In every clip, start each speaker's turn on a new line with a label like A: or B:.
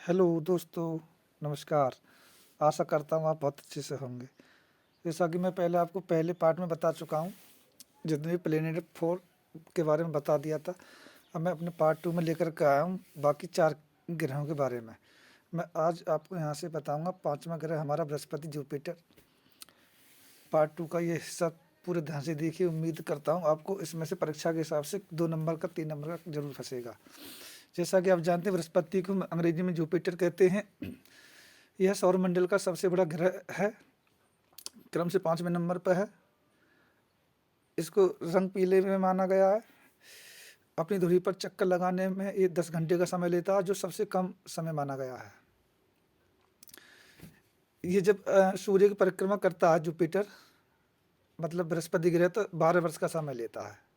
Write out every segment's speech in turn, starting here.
A: Hello दोस्तों, नमस्कार। आशा करता हूँ आप बहुत अच्छे से होंगे। जैसा कि मैं पहले आपको पहले पार्ट में बता चुका हूँ, जितने भी प्लेनेट 4 के बारे में बता दिया था। अब मैं अपने पार्ट 2 में लेकर के आया हूँ बाकी 4 ग्रहों के बारे में। मैं आज आपको यहाँ से बताऊँगा 5वां ग्रह हमारा बृहस्पति जुपिटर। पार्ट 2 का ये हिस्सा पूरे ध्यान से देखिए। उम्मीद करता हूँ आपको इसमें से परीक्षा के हिसाब से 2 नंबर का 3 नंबर का जरूर फंसेगा। जैसा कि आप जानते हैं, बृहस्पति को अंग्रेजी में जुपिटर कहते हैं। यह सौरमंडल का सबसे बड़ा ग्रह है, क्रम से 5वें नंबर पर है। इसको रंग पीले में माना गया है। अपनी धुरी पर चक्कर लगाने में ये 10 घंटे का समय लेता है, जो सबसे कम समय माना गया है। ये जब सूर्य की परिक्रमा करता है जुपिटर, मतलब बृहस्पति ग्रह, तो 12 वर्ष का समय लेता है।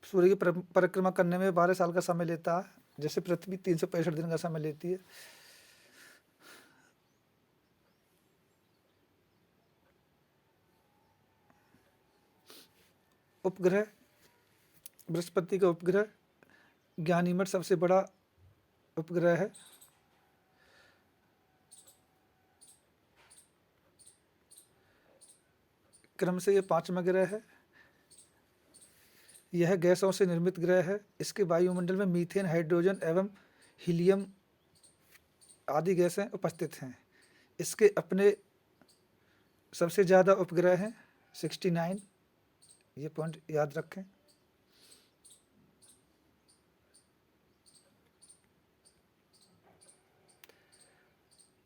A: सूर्य की परिक्रमा करने में 12 साल का समय लेता है, जैसे पृथ्वी 365 दिन का समय लेती है। उपग्रह, बृहस्पति का उपग्रह ज्ञानीमठ सबसे बड़ा उपग्रह है। क्रम से ये 5वां ग्रह है। यह गैसों से निर्मित ग्रह है। इसके वायुमंडल में मीथेन, हाइड्रोजन एवं हीलियम आदि गैसें उपस्थित हैं। इसके अपने सबसे ज़्यादा उपग्रह हैं 69। ये पॉइंट याद रखें।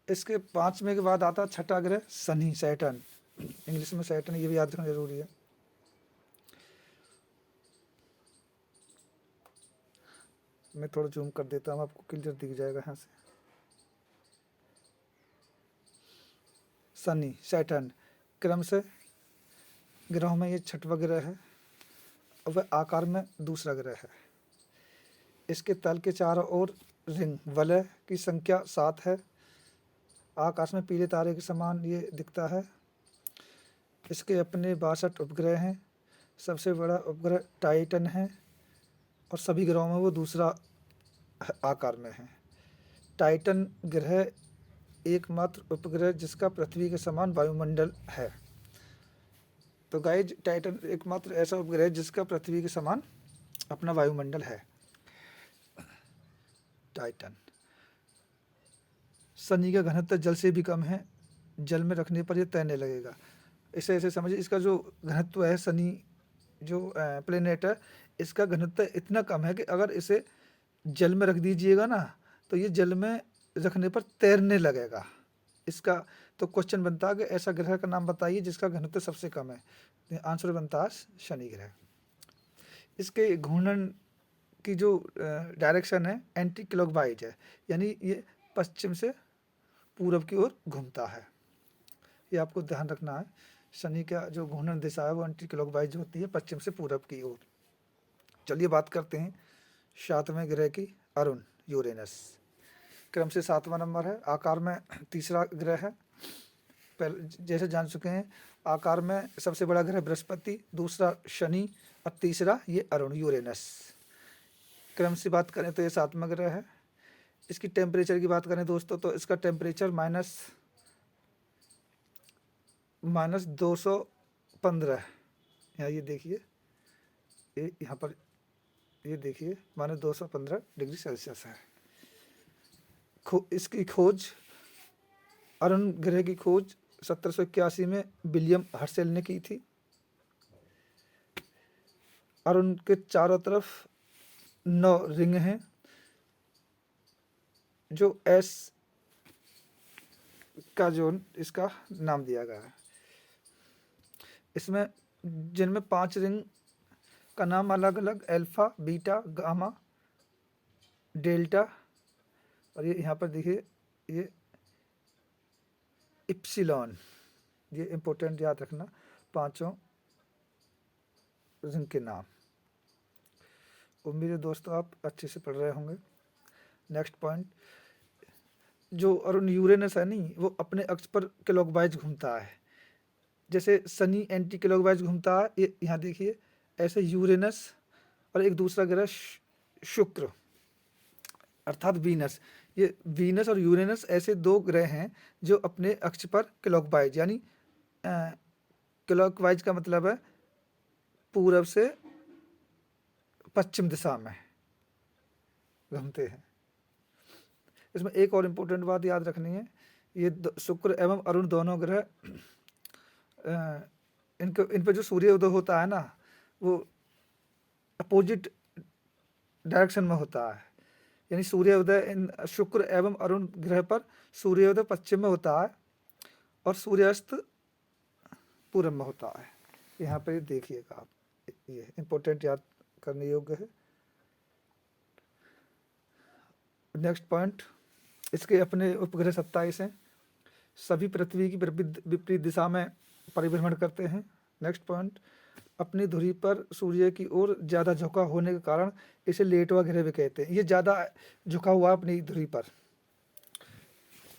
A: इसके 5वें के बाद आता छठा ग्रह शनि, सैटर्न। इंग्लिश में सैटर्न, ये भी याद रखना जरूरी है। मैं थोड़ा जूम कर देता हूँ, आपको क्लियर दिख जाएगा यहाँ से। शनि, सैटर्न क्रम से ग्रहों में ये छठवां ग्रह है और वह आकार में दूसरा ग्रह है। इसके तल के चारों ओर रिंग वलय की संख्या 7 है। आकाश में पीले तारे के समान ये दिखता है। इसके अपने 62 उपग्रह हैं। सबसे बड़ा उपग्रह टाइटन है और सभी ग्रहों में वो दूसरा आकार में है। टाइटन ग्रह एकमात्र उपग्रह जिसका पृथ्वी के समान वायुमंडल है। तो गाइज, टाइटन एकमात्र ऐसा उपग्रह है जिसका पृथ्वी के समान अपना वायुमंडल है। टाइटन। शनि का घनत्व जल से भी कम है। जल में रखने पर यह तैरने लगेगा। इसे ऐसे समझिए, इसका जो घनत्व है, शनि जो प्लेनेट है, इसका घनत्व इतना कम है कि अगर इसे जल में रख दीजिएगा ना, तो ये जल में रखने पर तैरने लगेगा। इसका तो क्वेश्चन बनता है कि ऐसा ग्रह का नाम बताइए जिसका घनत्व सबसे कम है। आंसर बनता है शनि ग्रह। इसके घूर्णन की जो डायरेक्शन है एंटी क्लॉकवाइज है, यानी ये पश्चिम से पूरब की ओर घूमता है। ये आपको ध्यान रखना है। शनि का जो घूर्णन दिशा है वो एंटी क्लॉकवाइज होती है, पश्चिम से पूरब की ओर। चलिए बात करते हैं 7वें ग्रह की, अरुण, यूरेनस। क्रम से 7वां नंबर है। आकार में तीसरा ग्रह है। पहले जैसे जान चुके हैं, आकार में सबसे बड़ा ग्रह बृहस्पति, दूसरा शनि और तीसरा ये अरुण, यूरेनस। क्रम से बात करें तो ये 7वां ग्रह है। इसकी टेम्परेचर की बात करें दोस्तों, तो इसका टेम्परेचर माइनस 215। यहाँ ये देखिए, ये यहाँ पर ये देखिए -215 डिग्री सेल्सियस है। इसकी खोज, अरुण ग्रह की खोज 1781 में विलियम हर्शेल ने की थी। अरुण के चारों तरफ 9 रिंग हैं, जो एस का जो इसका नाम दिया गया है। इसमें जिनमें 5 रिंग का नाम अलग अलग, अल्फा, बीटा, गामा, डेल्टा, और ये यहाँ पर देखिए ये इप्सिलॉन। ये इम्पोर्टेंट याद रखना, 5 रिंग के नाम। उम्मीद है दोस्तों आप अच्छे से पढ़ रहे होंगे। नेक्स्ट पॉइंट, जो अरुण यूरेनस है नहीं, वो अपने अक्ष पर क्लॉकवाइज घूमता है। जैसे शनि एंटी क्लॉकवाइज घूमता है, ये यहाँ देखिए, ऐसे यूरेनस और एक दूसरा ग्रह शुक्र अर्थात वीनस। ये वीनस और यूरेनस ऐसे दो ग्रह हैं जो अपने अक्ष पर क्लॉकवाइज, यानी क्लॉकवाइज का मतलब है पूरब से पश्चिम दिशा में घूमते हैं। इसमें एक और इम्पोर्टेंट बात याद रखनी है, ये शुक्र एवं अरुण दोनों ग्रह इन पर जो सूर्य उदय होता है ना, वो अपोजिट डायरेक्शन में होता है। यानी सूर्योदय इन शुक्र एवं अरुण ग्रह पर सूर्योदय पश्चिम में होता है और सूर्यास्त पूरब में होता है। यहाँ पे देखिएगा आप, ये इम्पोर्टेंट याद करने योग्य है। नेक्स्ट पॉइंट, इसके अपने उपग्रह 27 हैं, सभी पृथ्वी की विपरीत दिशा में परिभ्रमण करते हैं। नेक्स्ट पॉइंट, अपनी धुरी पर सूर्य की ओर ज़्यादा झुका होने के कारण इसे लेटवा ग्रह भी कहते हैं। ये ज़्यादा झुका हुआ अपनी धुरी पर,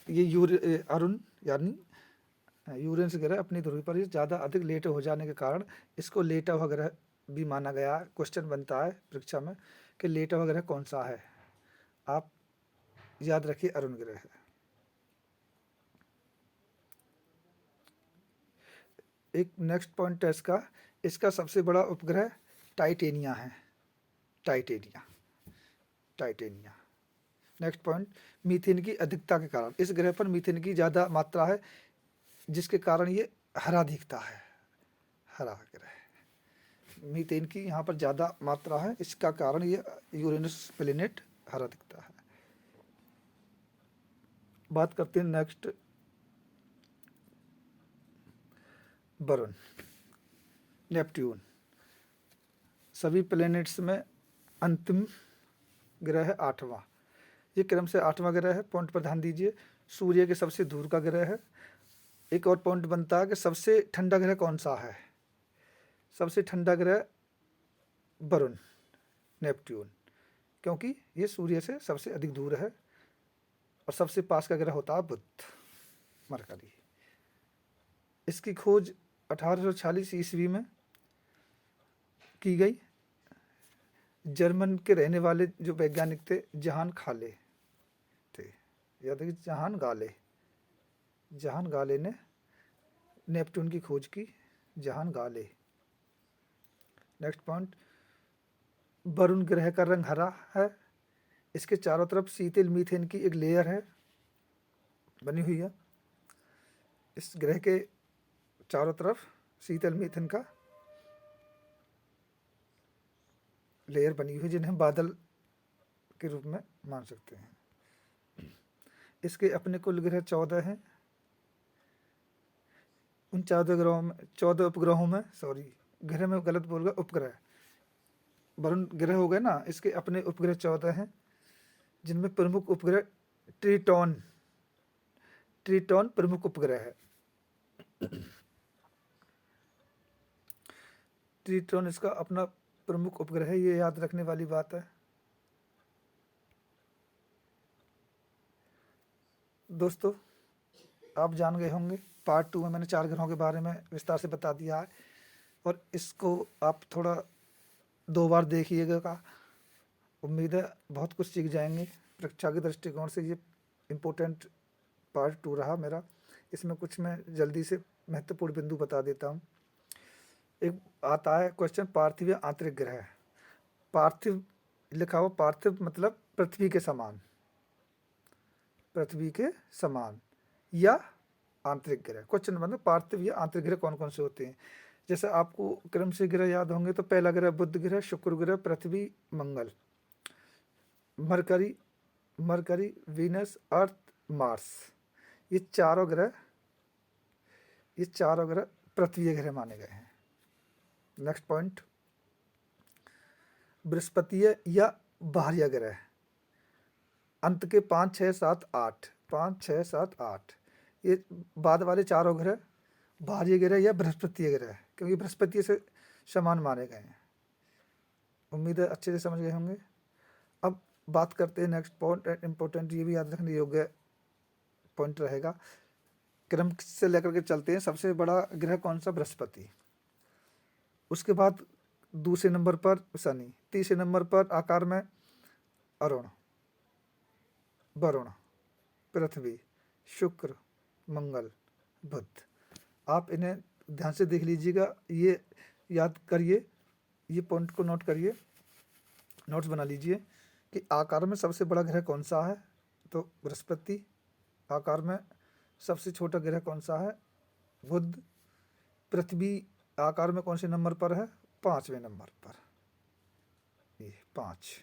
A: ये अरुण यानी यूरेनस ग्रह अपनी धुरी पर ये ज़्यादा अधिक लेट हो जाने के कारण इसको लेटा हुआ ग्रह भी माना गया है। क्वेश्चन बनता है परीक्षा में कि लेटा हुआ ग्रह कौन सा है, आप याद रखिए अरुण ग्रह है। एक नेक्स्ट पॉइंट है इसका सबसे बड़ा उपग्रह टाइटेनिया है, टाइटेनिया। नेक्स्ट पॉइंट, मीथेन की अधिकता के कारण, इस ग्रह पर मीथेन की ज़्यादा मात्रा है जिसके कारण ये हरा दिखता है, हरा ग्रह। मीथेन की यहाँ पर ज़्यादा मात्रा है, इसका कारण ये यूरेनस प्लेनेट हरा दिखता है। बात करते हैं नेक्स्ट, वरुण, नेपट्यून। सभी प्लैनेट्स में अंतिम ग्रह है 8वां, ये क्रम से 8वां ग्रह है। पॉइंट पर ध्यान दीजिए, सूर्य के सबसे दूर का ग्रह है। एक और पॉइंट बनता है कि सबसे ठंडा ग्रह कौन सा है। सबसे ठंडा ग्रह वरुण, नेपट्यून, क्योंकि ये सूर्य से सबसे अधिक दूर है। और सबसे पास का ग्रह होता है बुध, मरकरी। इसकी खोज 1846 ईस्वी में की गई। जर्मन के रहने वाले जो वैज्ञानिक थे जहान गाले थे, याद है, जहान गाले ने नेपट्यून की खोज की, जहान गाले। नेक्स्ट पॉइंट, वरुण ग्रह का रंग हरा है, इसके चारों तरफ शीतल मीथेन की एक लेयर है बनी हुई है। इस ग्रह के चारों तरफ शीतल मीथेन का लेयर बनी हुई है, जिन्हें बादल के रूप में मान सकते हैं। इसके अपने कुल ग्रह 14 हैं। उन 14 उपग्रहों में, सॉरी ग्रह में गलत बोल गया, उपग्रह, वरुण ग्रह हो गए ना, इसके अपने उपग्रह 14 हैं, जिनमें प्रमुख उपग्रह ट्रिटॉन प्रमुख उपग्रह है। ट्रिटॉन इसका अपना प्रमुख उपग्रह है, ये याद रखने वाली बात है। दोस्तों, आप जान गए होंगे, पार्ट 2 में मैंने 4 ग्रहों के बारे में विस्तार से बता दिया है, और इसको आप थोड़ा 2 बार देखिएगा। उम्मीद है बहुत कुछ सीख जाएंगे। परीक्षा के दृष्टिकोण से ये इम्पोर्टेंट पार्ट 2 रहा मेरा। इसमें कुछ मैं जल्दी से महत्वपूर्ण बिंदु बता देता हूँ। एक आता है क्वेश्चन, पार्थिव या आंतरिक ग्रह। पार्थिव लिखा हुआ, पार्थिव मतलब पृथ्वी के समान, पृथ्वी के समान, या आंतरिक ग्रह। क्वेश्चन मतलब पार्थिव या आंतरिक ग्रह कौन कौन से होते हैं। जैसे आपको क्रम से ग्रह याद होंगे तो पहला ग्रह बुध ग्रह, शुक्र ग्रह, पृथ्वी, मंगल, मरकरी, वीनस, अर्थ, मार्स। ये चारों ग्रह पृथ्वी ग्रह माने गए हैं। नेक्स्ट पॉइंट, बृहस्पति या बाह्य ग्रह। अंत के 5, 6, 7, 8, ये बाद वाले चारों ग्रह बाह्य ग्रह या बृहस्पति ग्रह, क्योंकि बृहस्पति से समान माने गए हैं। उम्मीद है अच्छे से समझ गए होंगे। अब बात करते हैं नेक्स्ट पॉइंट, इम्पोर्टेंट, ये भी याद रखने योग्य पॉइंट रहेगा। क्रम से लेकर के चलते हैं। सबसे बड़ा ग्रह कौन सा, बृहस्पति। उसके बाद दूसरे नंबर पर शनि, तीसरे नंबर पर आकार में अरुण, वरुण, पृथ्वी, शुक्र, मंगल, बुध। आप इन्हें ध्यान से देख लीजिएगा, ये याद करिए, ये पॉइंट को नोट करिए, नोट्स बना लीजिए कि आकार में सबसे बड़ा ग्रह कौन सा है, तो बृहस्पति। आकार में सबसे छोटा ग्रह कौन सा है, बुध। पृथ्वी आकार में कौन से नंबर पर है, 5वें नंबर पर, ये 5।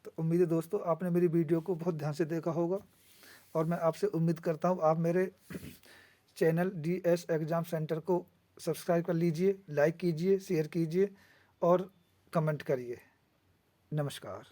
A: तो उम्मीद है दोस्तों आपने मेरी वीडियो को बहुत ध्यान से देखा होगा, और मैं आपसे उम्मीद करता हूँ आप मेरे चैनल DS एग्ज़ाम सेंटर को सब्सक्राइब कर लीजिए, लाइक कीजिए, शेयर कीजिए और कमेंट करिए। नमस्कार।